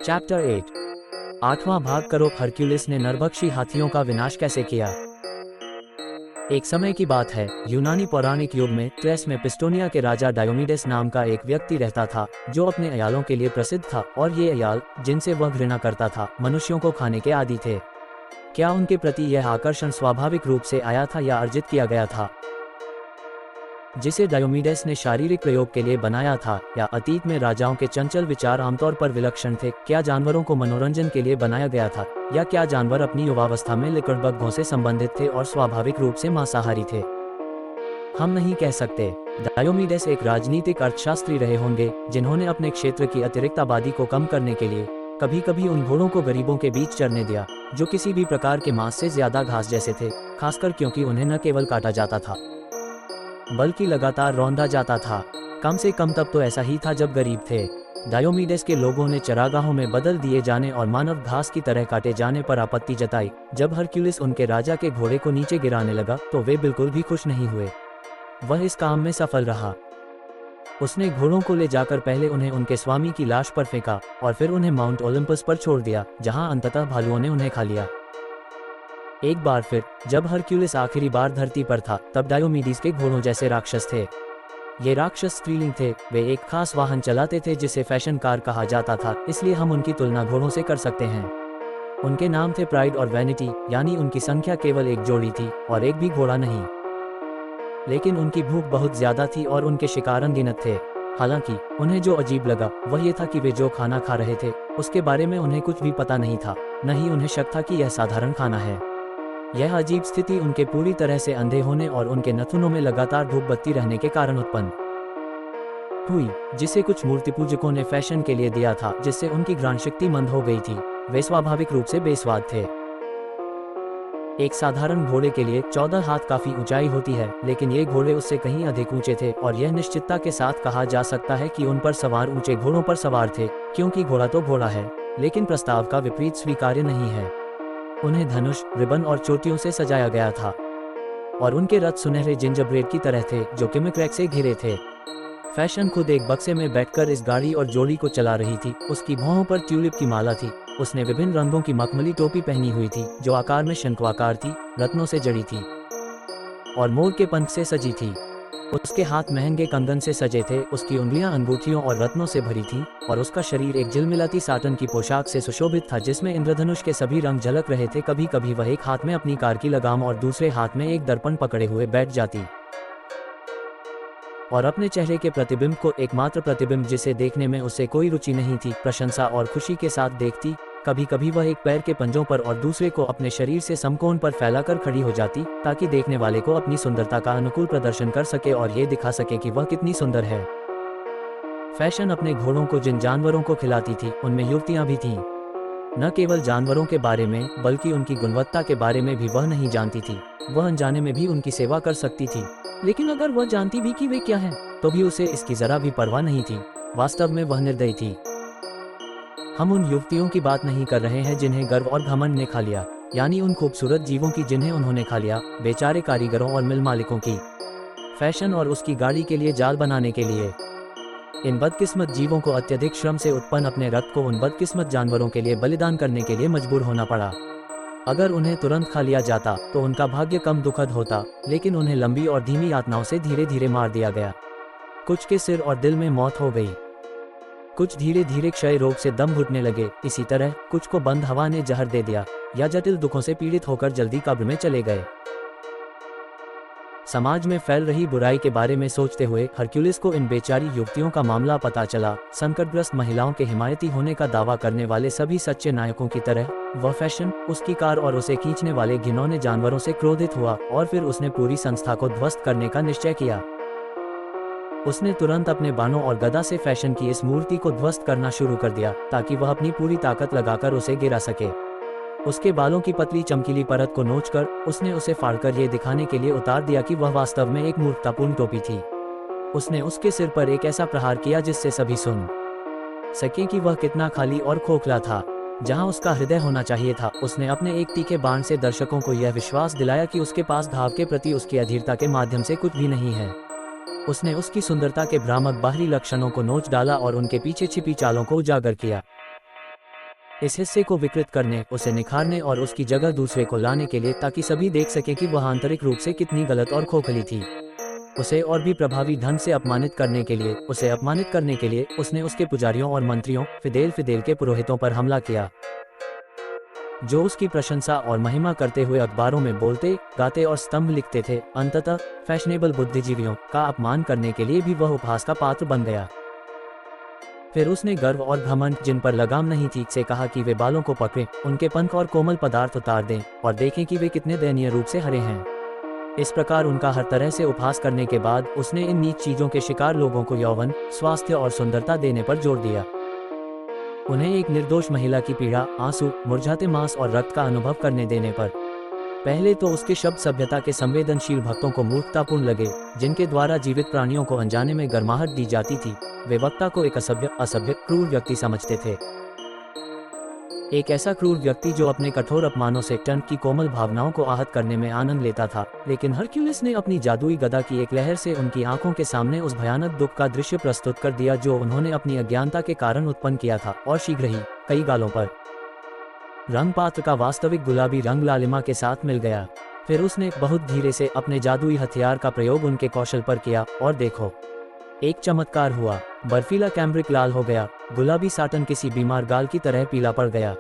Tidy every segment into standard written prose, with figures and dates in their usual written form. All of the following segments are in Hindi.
चैप्टर 8। आठवां भाग करो। हरक्यूलिस ने नरभक्षी हाथियों का विनाश कैसे किया। एक समय की बात है, यूनानी पौराणिक युग में ट्रेस में पिस्टोनिया के राजा डायोमीडेस नाम का एक व्यक्ति रहता था, जो अपने अयालों के लिए प्रसिद्ध था, और ये अयाल, जिनसे वह घृणा करता था, मनुष्यों को खाने के आदी थे। क्या उनके प्रति यह आकर्षण स्वाभाविक रूप से आया था या अर्जित किया गया था, जिसे डायोमीडेस ने शारीरिक प्रयोग के लिए बनाया था, या अतीत में राजाओं के चंचल विचार आमतौर पर विलक्षण थे? क्या जानवरों को मनोरंजन के लिए बनाया गया था, या क्या जानवर अपनी युवावस्था में लिकड़बग्घों से संबंधित थे और स्वाभाविक रूप से मांसाहारी थे? हम नहीं कह सकते। डायोमीडेस एक राजनीतिक अर्थशास्त्री रहे होंगे, जिन्होंने अपने क्षेत्र की अतिरिक्त आबादी को कम करने के लिए कभी कभी उन घोड़ों को गरीबों के बीच चरने दिया, जो किसी भी प्रकार के मांस से ज्यादा घास जैसे थे, खासकर क्योंकि उन्हें न केवल काटा जाता था बल्कि लगातार रौंदा जाता था। कम से कम तब तो ऐसा ही था जब गरीब थे। डायोमीडेस के लोगों ने चरागाहों में बदल दिए जाने और मानव घास की तरह काटे जाने पर आपत्ति जताई। जब हरक्यूलिस उनके राजा के घोड़े को नीचे गिराने लगा तो वे बिल्कुल भी खुश नहीं हुए। वह इस काम में सफल रहा। उसने घोड़ों को ले जाकर पहले उन्हें उनके स्वामी की लाश पर फेंका और फिर उन्हें माउंट ओलंपस पर छोड़ दिया, जहां अंततः भालुओं ने उन्हें खा लिया। एक बार फिर जब हरक्यूलिस आखिरी बार धरती पर था, तब डायोमीडीज के घोड़ों जैसे राक्षस थे। ये राक्षस स्त्रीलिंग थे। वे एक खास वाहन चलाते थे जिसे फैशन कार कहा जाता था, इसलिए हम उनकी तुलना घोड़ों से कर सकते हैं। उनके नाम थे प्राइड और वैनिटी, यानी उनकी संख्या केवल एक जोड़ी थी और एक भी घोड़ा नहीं। लेकिन उनकी भूख बहुत ज्यादा थी और उनके शिकार अनगिनत थे। हालांकि उन्हें जो अजीब लगा वह ये था कि वे जो खाना खा रहे थे उसके बारे में उन्हें कुछ भी पता नहीं था, न ही उन्हें शक था कि यह साधारण खाना है। यह अजीब स्थिति उनके पूरी तरह से अंधे होने और उनके नथुनों में लगातार धूप बत्ती रहने के कारण उत्पन्न हुई, जिसे कुछ मूर्ति पूजकों ने फैशन के लिए दिया था, जिससे उनकी घ्राण शक्ति मंद हो गई थी। वे स्वाभाविक रूप से बेस्वाद थे। एक साधारण घोड़े के लिए 14 हाथ काफी ऊंचाई होती है, लेकिन ये घोड़े उससे कहीं अधिक ऊंचे थे, और यह निश्चितता के साथ कहा जा सकता है कि उन पर सवार ऊंचे घोड़ों पर सवार थे, क्योंकि घोड़ा तो घोड़ा है, लेकिन प्रस्ताव का विपरीत स्वीकार्य नहीं है। उन्हें धनुष, रिबन और चोटियों से सजाया गया था, और उनके रथ सुनहरे जिंजरब्रेड की तरह थे जो किमिक्रैक से घिरे थे। फैशन खुद एक बक्से में बैठकर इस गाड़ी और जोड़ी को चला रही थी। उसकी भौहों पर ट्यूलिप की माला थी। उसने विभिन्न रंगों की मखमली टोपी पहनी हुई थी, जो आकार में शंक्वाकार थी, रत्नों से जड़ी थी और मोर के पंख से सजी थी। उसके हाथ महंगे कंगन से सजे थे। उसकी उंगलियां अंगूठियों और रत्नों से भरी थीं, और उसका शरीर एक झिलमिलाती साटन की पोशाक से सुशोभित था, जिसमें इंद्रधनुष के सभी रंग झलक रहे थे। कभी कभी वह एक हाथ में अपनी कार की लगाम और दूसरे हाथ में एक दर्पण पकड़े हुए बैठ जाती और अपने चेहरे के प्रतिबिंब को, एकमात्र प्रतिबिंब जिसे देखने में उसे कोई रुचि नहीं थी, प्रशंसा और खुशी के साथ देखती। कभी कभी वह एक पैर के पंजों पर और दूसरे को अपने शरीर से समकोण पर फैलाकर खड़ी हो जाती, ताकि देखने वाले को अपनी सुंदरता का अनुकूल प्रदर्शन कर सके और ये दिखा सके कि वह कितनी सुंदर है। फैशन अपने घोड़ों को जिन जानवरों को खिलाती थी, उनमें युवतियां भी थीं। न केवल जानवरों के बारे में, बल्कि उनकी गुणवत्ता के बारे में भी वह नहीं जानती थी। वह अनजाने में भी उनकी सेवा कर सकती थी, लेकिन अगर वह जानती भी कि वे क्या हैं, तो भी उसे इसकी जरा भी परवाह नहीं थी। वास्तव में वह निर्दयी थी। हम उन युवतियों की बात नहीं कर रहे हैं जिन्हें गर्व और घमंड ने खा लिया, यानी उन खूबसूरत जीवों की जिन्हें उन्होंने खा लिया, बेचारे कारीगरों और मिल मालिकों की। फैशन और उसकी गाड़ी के लिए जाल बनाने के लिए इन बदकिस्मत जीवों को अत्यधिक श्रम से उत्पन्न अपने रक्त को उन बदकिस्मत जानवरों के लिए बलिदान करने के लिए मजबूर होना पड़ा। अगर उन्हें तुरंत खा लिया जाता तो उनका भाग्य कम दुखद होता, लेकिन उन्हें लंबी और धीमी यातनाओं से धीरे धीरे मार दिया गया। कुछ के सिर और दिल में मौत हो गई, कुछ धीरे धीरे क्षय रोग से दम घुटने लगे। इसी तरह कुछ को बंद हवा ने जहर दे दिया, या जटिल दुखों से पीड़ित होकर जल्दी कब्र में चले गए। समाज में फैल रही बुराई के बारे में सोचते हुए हरक्यूलिस को इन बेचारी युवतियों का मामला पता चला। संकटग्रस्त महिलाओं के हिमायती होने का दावा करने वाले सभी सच्चे नायकों की तरह वह फैशन, उसकी कार और उसे खींचने वाले घिनौने जानवरों से क्रोधित हुआ, और फिर उसने पूरी संस्था को ध्वस्त करने का निश्चय किया। उसने तुरंत अपने बाणों और गदा से फैशन की इस मूर्ति को ध्वस्त करना शुरू कर दिया, ताकि वह अपनी पूरी ताकत लगाकर उसे गिरा सके। उसके बालों की पतली चमकीली परत को नोचकर उसने उसे फाड़कर ये दिखाने के लिए उतार दिया कि वह वास्तव में एक मूर्खतापूर्ण टोपी थी। उसने उसके सिर पर एक ऐसा प्रहार किया जिससे सभी सुन सके कि वह कितना खाली और खोखला था। जहां उसका हृदय होना चाहिए था, उसने अपने एक तीखे बाण से दर्शकों को यह विश्वास दिलाया कि उसके पास घाव के प्रति उसकी अधीरता के माध्यम से कुछ भी नहीं है। उसने उसकी सुंदरता के भ्रामक बाहरी लक्षणों को नोच डाला और उनके पीछे छिपी चालों को उजागर किया। इस हिस्से को विकृत करने, उसे निखारने और उसकी जगह दूसरे को लाने के लिए, ताकि सभी देख सके कि वह आंतरिक रूप से कितनी गलत और खोखली थी। उसे और भी प्रभावी ढंग से अपमानित करने के लिए, उसने उसके पुजारियों और मंत्रियों, फिदेल के पुरोहितों पर हमला किया, जो उसकी प्रशंसा और महिमा करते हुए अखबारों में बोलते, गाते और स्तंभ लिखते थे। अंततः फैशनेबल बुद्धिजीवियों का अपमान करने के लिए भी वह उपहास का पात्र बन गया। फिर उसने गर्व और घमंड, जिन पर लगाम नहीं थी, से कहा कि वे बालों को पकड़ें, उनके पंख और कोमल पदार्थ उतार दें और देखें कि वे कितने दयनीय रूप से हरे हैं। इस प्रकार उनका हर तरह से उपहास करने के बाद उसने इन नीच चीजों के शिकार लोगों को यौवन, स्वास्थ्य और सुंदरता देने पर जोर दिया। उन्हें एक निर्दोष महिला की पीड़ा, आंसू, मुरझाते मांस और रक्त का अनुभव करने देने पर। पहले तो उसके शब्द सभ्यता के संवेदनशील भक्तों को मूर्खतापूर्ण लगे, जिनके द्वारा जीवित प्राणियों को अनजाने में गर्माहट दी जाती थी। वे वक्ता को एक असभ्य, क्रूर व्यक्ति समझते थे। एक ऐसा क्रूर व्यक्ति जो अपने कठोर अपमानों से टन की कोमल भावनाओं को आहत करने में आनंद लेता था। लेकिन हरक्यूलिस ने अपनी जादुई गदा की एक लहर से उनकी आंखों के सामने उस भयानक दुख का दृश्य प्रस्तुत कर दिया जो उन्होंने अपनी अज्ञानता के कारण उत्पन्न किया था, और शीघ्र ही कई गालों पर रंग पात्र का वास्तविक गुलाबी रंग लालिमा के साथ मिल गया। फिर उसने बहुत धीरे से अपने जादुई हथियार का प्रयोग उनके कौशल पर किया, और देखो, एक चमत्कार हुआ। बर्फीला कैम्ब्रिक लाल हो गया, गुलाबी साटन किसी बीमार गाल की तरह पीला पड़ गया,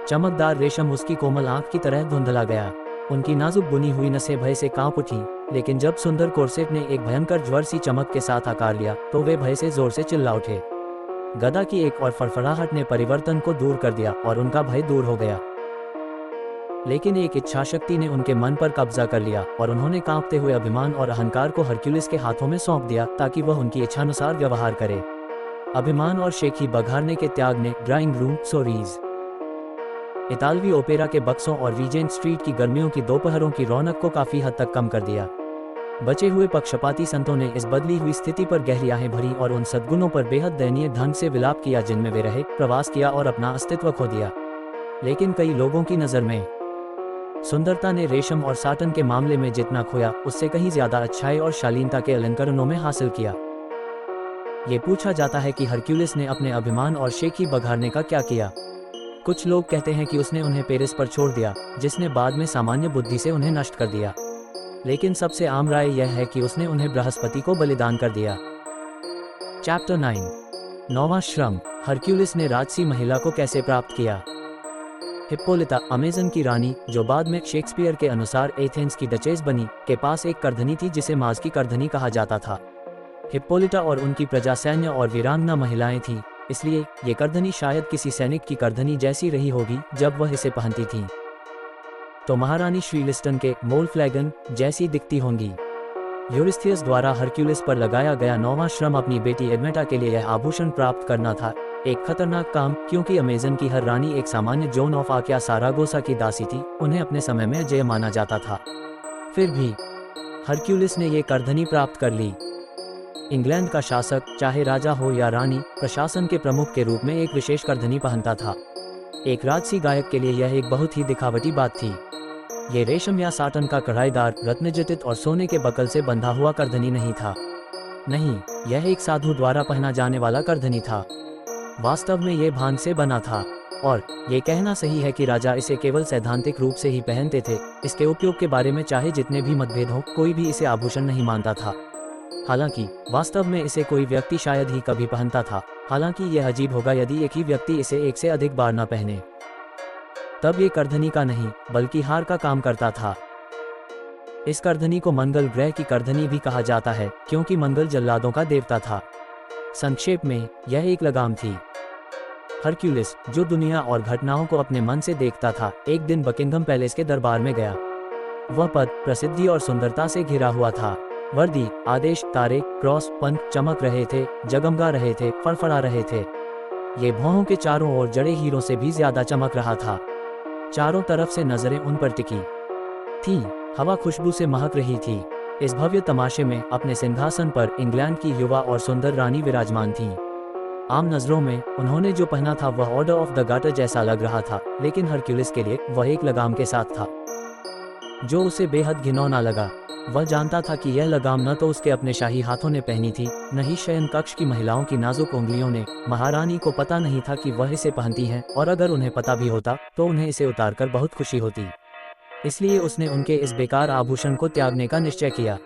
चमकदार रेशम उसकी कोमल आंख की तरह धुंधला गया। उनकी नाजुक बुनी हुई नसें भय से कांप उठी, लेकिन जब सुंदर कोर्सेट ने एक भयंकर ज्वर सी चमक के साथ आकार लिया, तो वे भय से जोर से चिल्ला उठे। गदा की एक और फड़फड़ाहट ने परिवर्तन को दूर कर दिया और उनका भय दूर हो गया। लेकिन एक इच्छाशक्ति ने उनके मन पर कब्जा कर लिया और उन्होंने कांपते हुए अभिमान और अहंकार को हरक्यूलिस के हाथों में सौंप दिया, ताकि वह उनकी इच्छानुसार व्यवहार करे। अभिमान और शेखी बघारने के त्याग ने ड्राइंग रूम सोरीज, इतालवी ओपेरा के बक्सों और रीजेंट स्ट्रीट की गर्मियों की दोपहरों की रौनक को काफी हद तक कम कर दिया। बचे हुए पक्षपाती संतों ने इस बदली हुई स्थिति पर गहरी आहें भरी और उन सद्गुणों पर बेहद दयनीय ढंग से विलाप किया जिनमें वे रहे, प्रवास किया और अपना अस्तित्व खो दिया। लेकिन कई लोगों की नज़र में सुंदरता ने रेशम और साटन के मामले में जितना खोया, उससे कहीं ज्यादा अच्छाई और शालीनता के अलंकरणों में हासिल किया। ये पूछा जाता है कि हरक्यूलिस ने अपने अभिमान और शेखी बघारने का क्या किया। कुछ लोग कहते हैं कि उसने उन्हें पेरिस पर छोड़ दिया, जिसने बाद में सामान्य बुद्धि से उन्हें नष्ट कर दिया। लेकिन सबसे आम राय यह है कि उसने उन्हें बृहस्पति को बलिदान कर दिया। चैप्टर 9, 9वां श्रम, हरक्यूलिस ने राजसी महिला को कैसे प्राप्त किया। हिप्पोलिता, अमेजन की रानी, जो बाद में शेक्सपियर के अनुसार एथेंस की डचेस बनी, के पास एक करधनी थी जिसे माज की करधनी कहा जाता था। हिप्पोलिटा और उनकी प्रजा सैन्य और वीरांगना महिलाएं थीं, इसलिए ये करधनी शायद किसी सैनिक की करधनी जैसी रही होगी जब वह इसे पहनती थी, तो महारानी श्रीलिस्टन के मोलफ्लैगन जैसी दिखती होंगी। यूरिस्थियस द्वारा हरक्यूलिस पर लगाया गया 9वां श्रम अपनी बेटी एडमेटा के लिए यह आभूषण प्राप्त करना था। एक खतरनाक काम, क्योंकि अमेजन की हर रानी एक सामान्य जोन ऑफ आर्क या सारागोसा की दासी थी। उन्हें अपने समय में अजेय माना जाता था। फिर भी हरक्यूलिस ने ये करधनी प्राप्त कर ली। इंग्लैंड का शासक, चाहे राजा हो या रानी, प्रशासन के प्रमुख के रूप में एक विशेष करधनी पहनता था। एक राजसी गायक के लिए यह एक बहुत ही दिखावटी बात थी। ये रेशम या साटन का कढ़ाईदार, रत्नजटित और सोने के बकल से बंधा हुआ करधनी नहीं था। नहीं, यह एक साधु द्वारा पहना जाने वाला करधनी था। वास्तव में ये भान से बना था, और ये कहना सही है कि राजा इसे केवल सैद्धांतिक रूप से ही पहनते थे। इसके उपयोग के बारे में चाहे जितने भी मतभेद हों, कोई भी इसे आभूषण नहीं मानता था। हालांकि वास्तव में इसे कोई व्यक्ति शायद ही कभी पहनता था। हालांकि यह अजीब होगा यदि एक ही व्यक्ति इसे एक से अधिक बार न पहने। तब ये करधनी का नहीं, बल्कि हार का काम करता था। इस करधनी को मंगल ग्रह की करधनी भी कहा जाता है, क्योंकि मंगल जल्लादों का देवता था। संक्षेप में, यह एक लगाम थी। हरक्यूलिस, जो दुनिया और घटनाओं को अपने मन से देखता था, एक दिन बकिंघम पैलेस के दरबार में गया। वह पद, प्रसिद्धि और सुंदरता से घिरा हुआ था। वर्दी, आदेश, तारे, क्रॉस, पंख चमक रहे थे, जगमगा रहे थे, फड़फड़ा रहे थे। ये भौहों के चारों ओर जड़े हीरों से भी ज्यादा चमक रहा था। चारों तरफ से नजरें उन पर टिकी थीं। हवा खुशबू से महक रही थी। इस भव्य तमाशे में अपने सिंहासन पर इंग्लैंड की युवा और सुंदर रानी विराजमान थीं। आम नजरों में उन्होंने जो पहना था वह ऑर्डर ऑफ द गार्टर जैसा लग रहा था, लेकिन हरक्यूलिस के लिए वह एक लगाम के साथ था, जो उसे बेहद घिनौना लगा। वह जानता था कि यह लगाम न तो उसके अपने शाही हाथों ने पहनी थी, न ही शयन कक्ष की महिलाओं की नाजुक उंगलियों ने। महारानी को पता नहीं था कि वह इसे पहनती हैं, और अगर उन्हें पता भी होता तो उन्हें इसे उतारकर बहुत खुशी होती। इसलिए उसने उनके इस बेकार आभूषण को त्यागने का निश्चय किया।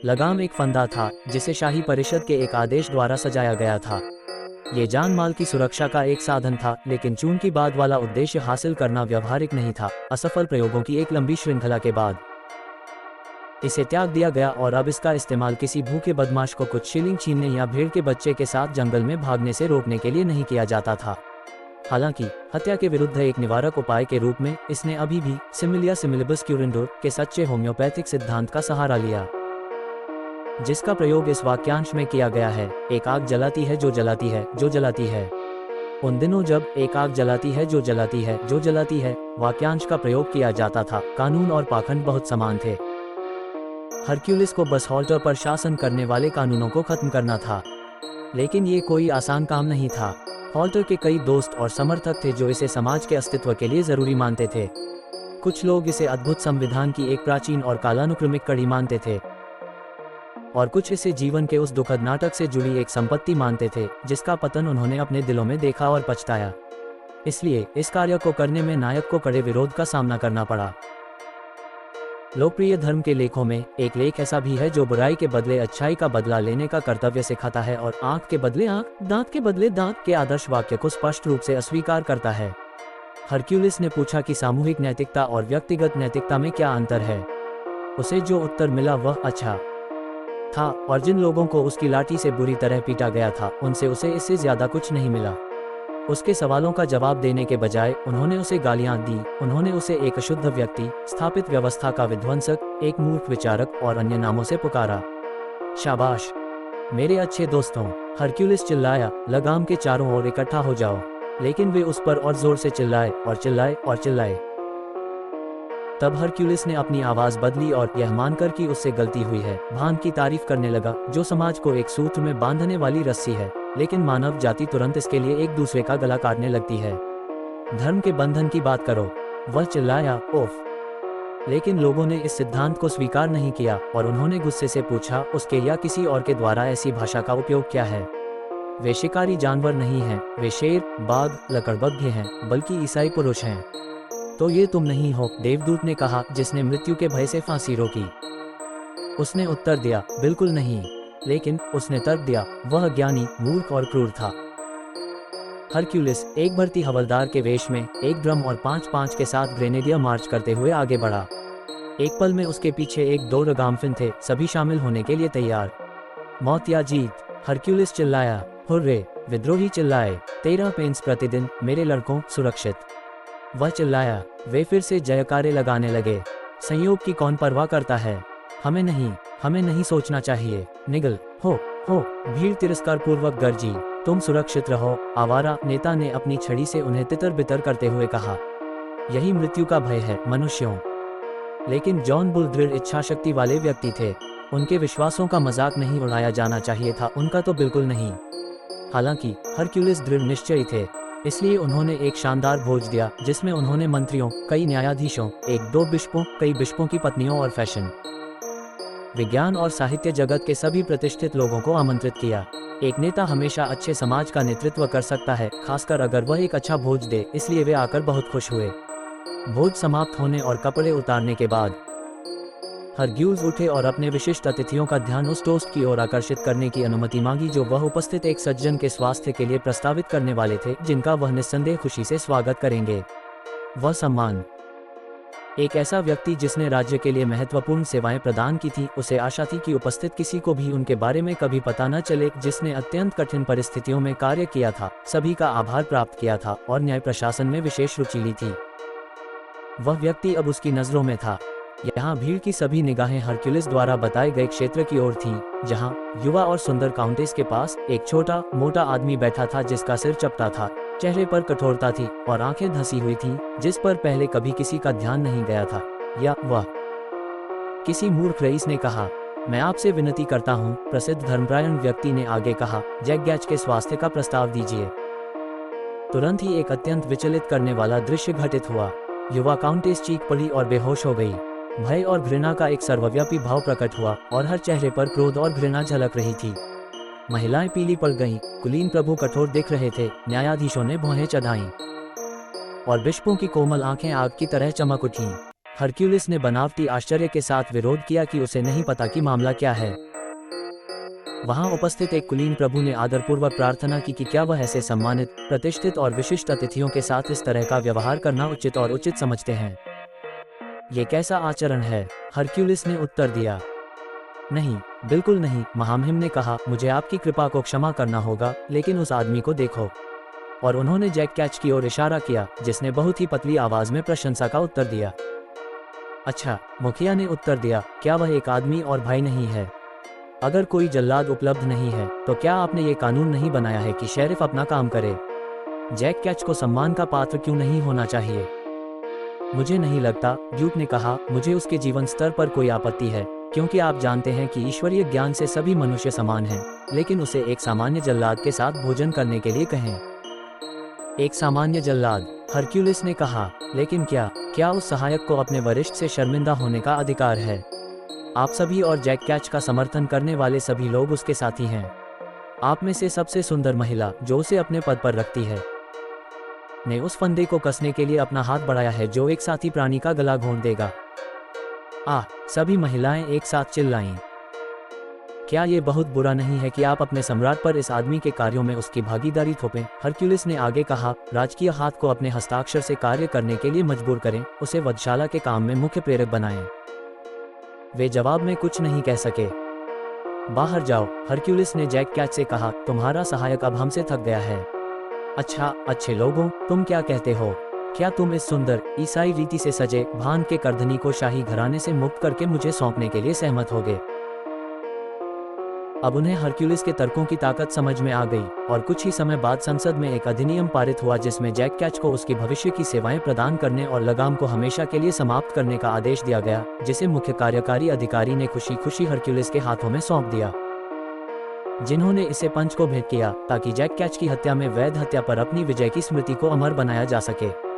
लगाम एक फंदा था जिसे शाही परिषद के एक आदेश द्वारा सजाया गया था। ये जान माल की सुरक्षा का एक साधन था, लेकिन चूंकि बाद वाला उद्देश्य हासिल करना व्यवहारिक नहीं था, असफल प्रयोगों की एक लंबी श्रृंखला के बाद इसे त्याग दिया गया और अब इसका इस्तेमाल किसी भूखे बदमाश को कुछ शिलिंग छीनने या भेड़ के बच्चे के साथ जंगल में भागने से रोकने के लिए नहीं किया जाता था। हालांकि हत्या के विरुद्ध एक निवारक उपाय के रूप में इसने अभी भी सिमिलिया सिमिलिबस क्यूरेंडोर के सच्चे होम्योपैथिक सिद्धांत का सहारा लिया, जिसका प्रयोग इस वाक्यांश में किया गया है, एक आग जलाती है जो जलाती है जो जलाती है। उन दिनों जब एक आग जलाती है जो जलाती है जो जलाती है वाक्यांश का प्रयोग किया जाता था, कानून और पाखंड बहुत समान थे। हरक्यूलिस को बस हॉल्टर पर शासन करने वाले कानूनों को खत्म करना था, लेकिन ये कोई आसान काम नहीं था। हॉल्टर के कई दोस्त और समर्थक थे जो इसे समाज के अस्तित्व के लिए जरूरी मानते थे। कुछ लोग इसे अद्भुत संविधान की एक प्राचीन और कालानुक्रमिक कड़ी मानते थे, और कुछ इसे जीवन के उस दुखद नाटक से जुड़ी एक संपत्ति मानते थे जिसका पतन उन्होंने अपने दिलों में देखा और पछताया। इसलिए इस कार्य को करने में नायक को कड़े विरोध का सामना करना पड़ा। लोकप्रिय धर्म के लेखों में एक लेख ऐसा भी है जो बुराई के बदले अच्छाई का बदला लेने का कर्तव्य सिखाता है और आंख के बदले आंख, दांत के बदले दांत के आदर्श वाक्य को स्पष्ट रूप से अस्वीकार करता है। हरक्यूलिस ने पूछा कि सामूहिक नैतिकता और व्यक्तिगत नैतिकता में क्या अंतर है। उसे जो उत्तर मिला वह अच्छा था, और जिन लोगों को उसकी लाठी से बुरी तरह पीटा गया था उनसे उसे इससे ज्यादा कुछ नहीं मिला। उसके सवालों का जवाब देने के बजाय उन्होंने उसे गालियां दी। उन्होंने उसे एक अशुद्ध व्यक्ति, स्थापित व्यवस्था का विध्वंसक, एक मूर्ख विचारक और अन्य नामों से पुकारा। शाबाश मेरे अच्छे दोस्तों, हरक्यूलिस चिल्लाया, लगाम के चारों ओर इकट्ठा हो जाओ। लेकिन वे उस पर और जोर से चिल्लाए और चिल्लाए और चिल्लाए। तब हरक्यूलिस ने अपनी आवाज बदली और यह मानकर कि उससे गलती हुई है, भान की तारीफ करने लगा, जो समाज को एक सूत्र में बांधने वाली रस्सी है, लेकिन मानव जाति तुरंत इसके लिए एक दूसरे का गला काटने लगती है। धर्म के बंधन की बात करो, वह चिल्लाया, ओफ। लेकिन लोगों ने इस सिद्धांत को स्वीकार नहीं किया और उन्होंने गुस्से से पूछा, उसके या किसी और के द्वारा ऐसी भाषा का उपयोग क्या है? वे शिकारी जानवर नहीं हैं, वे शेर, बाघ, लकड़बग्घे हैं, बल्कि ईसाई पुरुष हैं। तो ये तुम नहीं हो, देवदूत ने कहा, जिसने मृत्यु के भय से फांसी रोकी। उसने उत्तर दिया, बिल्कुल नहीं। लेकिन उसने तर्क दिया, वह ज्ञानी, मूर्ख और क्रूर था। हरक्यूलिस एक भर्ती हवलदार के वेश में एक ड्रम और 5-5 के साथ ग्रेनेडियर मार्च करते हुए आगे बढ़ा। एक पल में उसके पीछे 1-2 रगामफिन थे, सभी शामिल होने के लिए तैयार। मौत या जीत, हरक्यूलिस चिल्लाया। हुर्रे, विद्रोही चिल्लाए। 13 पेंस प्रतिदिन, मेरे लड़कों, सुरक्षित। वह चिल्लाया। वे फिर से जयकारे लगाने लगे। संयोग की कौन परवाह करता है? हमें नहीं सोचना चाहिए। निगल हो, भीड़ तिरस्कार पूर्वक गरजी। तुम सुरक्षित रहो, आवारा, नेता ने अपनी छड़ी से उन्हें तितर बितर करते हुए कहा। यही मृत्यु का भय है मनुष्यों। लेकिन जॉन बुल दृढ़ इच्छाशक्ति वाले व्यक्ति थे। उनके विश्वासों का मजाक नहीं उड़ाया जाना चाहिए था, उनका तो बिल्कुल नहीं। हालांकि हरक्यूलिस दृढ़ निश्चयी थे, इसलिए उन्होंने एक शानदार भोज दिया जिसमें उन्होंने मंत्रियों, कई न्यायाधीशों, 1-2 बिशपों, कई बिशपों की पत्नियों और फैशन, विज्ञान और साहित्य जगत के सभी प्रतिष्ठित लोगों को आमंत्रित किया। एक नेता हमेशा अच्छे समाज का नेतृत्व कर सकता है, खासकर अगर वह एक अच्छा भोज दे, इसलिए वे आकर बहुत खुश हुए। भोज समाप्त होने और कपड़े उतारने के बाद हरक्यूलिस उठे और अपने विशिष्ट अतिथियों का ध्यान उस टोस्ट की ओर आकर्षित करने की अनुमति मांगी जो वह उपस्थित एक सज्जन के स्वास्थ्य के लिए प्रस्तावित करने वाले थे, जिनका वह निस्संदेह खुशी से स्वागत करेंगे। वह सम्मान एक ऐसा व्यक्ति जिसने राज्य के लिए महत्वपूर्ण सेवाएं प्रदान की थी। उसे आशा थी कि उपस्थित किसी को भी उनके बारे में कभी पता न चले, जिसने अत्यंत कठिन परिस्थितियों में कार्य किया था, सभी का आभार प्राप्त किया था और न्याय प्रशासन में विशेष रुचि ली थी। वह व्यक्ति अब उसकी नजरों में था। यहाँ भीड़ की सभी निगाहें हरक्यूलिस द्वारा बताए गए क्षेत्र की ओर थीं, जहाँ युवा और सुंदर काउंटेस के पास एक छोटा मोटा आदमी बैठा था जिसका सिर चपटा था, चेहरे पर कठोरता थी और आंखें धंसी हुई थीं, जिस पर पहले कभी किसी का ध्यान नहीं गया था। या वह किसी मूर्ख रईस ने कहा, मैं आपसे विनती करता हूँ, प्रसिद्ध धर्मपरायण व्यक्ति ने आगे कहा, जैक के स्वास्थ्य का प्रस्ताव दीजिए। तुरंत ही एक अत्यंत विचलित करने वाला दृश्य घटित हुआ। युवा काउंटेस चीख पड़ी और बेहोश हो गई। भय और घृणा का एक सर्वव्यापी भाव प्रकट हुआ और हर चेहरे पर क्रोध और घृणा झलक रही थी। महिलाएं पीली पड़ गईं, कुलीन प्रभु कठोर दिख रहे थे, न्यायाधीशों ने भौहें चढ़ाईं और बिशपों की कोमल आंखें आग की तरह चमक उठीं। हरक्यूलिस ने बनावटी आश्चर्य के साथ विरोध किया कि उसे नहीं पता कि मामला क्या है। वहां उपस्थित एक कुलीन प्रभु ने आदरपूर्वक प्रार्थना की कि क्या वह ऐसे सम्मानित, प्रतिष्ठित और विशिष्ट अतिथियों के साथ इस तरह का व्यवहार करना उचित और उचित समझते हैं। ये कैसा आचरण है? हरक्यूलिस ने उत्तर दिया। नहीं, बिल्कुल नहीं, महामहिम ने कहा, मुझे आपकी कृपा को क्षमा करना होगा, लेकिन उस आदमी को देखो। और उन्होंने जैक कैच की ओर इशारा किया, जिसने बहुत ही पतली आवाज में प्रशंसा का उत्तर दिया। अच्छा, मुखिया ने उत्तर दिया, क्या वह एक आदमी और भाई नहीं है? अगर कोई जल्लाद उपलब्ध नहीं है, तो क्या आपने ये कानून नहीं बनाया है कि शेरिफ अपना काम करे? जैक कैच को सम्मान का पात्र क्यों नहीं होना चाहिए? मुझे नहीं लगता, ड्यूक ने कहा, मुझे उसके जीवन स्तर पर कोई आपत्ति है, क्योंकि आप जानते हैं कि ईश्वरीय ज्ञान से सभी मनुष्य समान हैं, लेकिन उसे एक सामान्य जल्लाद के साथ भोजन करने के लिए कहें। एक सामान्य जल्लाद, हरक्यूलिस ने कहा, लेकिन क्या उस सहायक को अपने वरिष्ठ से शर्मिंदा होने का अधिकार है? आप सभी और जैक कैच का समर्थन करने वाले सभी लोग उसके साथी हैं। आप में से सबसे सुंदर महिला, जो उसे अपने पद पर रखती है, ने उस फंदे को कसने के लिए अपना हाथ बढ़ाया है जो एक साथी प्राणी का गला घोंट देगा। सभी महिलाएं एक साथ चिल्लाईं। क्या ये बहुत बुरा नहीं है कि आप अपने सम्राट पर इस आदमी के कार्यों में उसकी भागीदारी थोपें? हरक्यूलिस ने आगे कहा, राजकीय हाथ को अपने हस्ताक्षर से कार्य करने के लिए मजबूर करें, उसे वधशाला के काम में मुख्य प्रेरक बनाएं। वे जवाब में कुछ नहीं कह सके। बाहर जाओ, हरक्यूलिस ने जैक कैच से कहा, तुम्हारा सहायक अब हमसे थक गया है। अच्छा, अच्छे लोगों, तुम क्या कहते हो? क्या तुम इस सुंदर, ईसाई रीति से सजे, भान के कर्दनी को शाही घराने से मुक्त करके मुझे सौंपने के लिए सहमत होगे? अब उन्हें हरक्यूलिस के तर्कों की ताकत समझ में आ गई, और कुछ ही समय बाद संसद में एक अधिनियम पारित हुआ जिसमें जैक कैच को उसकी भविष्य की सेवाएं प्रदान करने और लगाम को हमेशा के लिए समाप्त करने का आदेश दिया गया, जिसे मुख्य कार्यकारी अधिकारी ने खुशी खुशी हरक्यूलिस के हाथों में सौंप दिया, जिन्होंने इसे पंच को भेंट किया ताकि जैक कैच की हत्या में वैध हत्या पर अपनी विजय की स्मृति को अमर बनाया जा सके।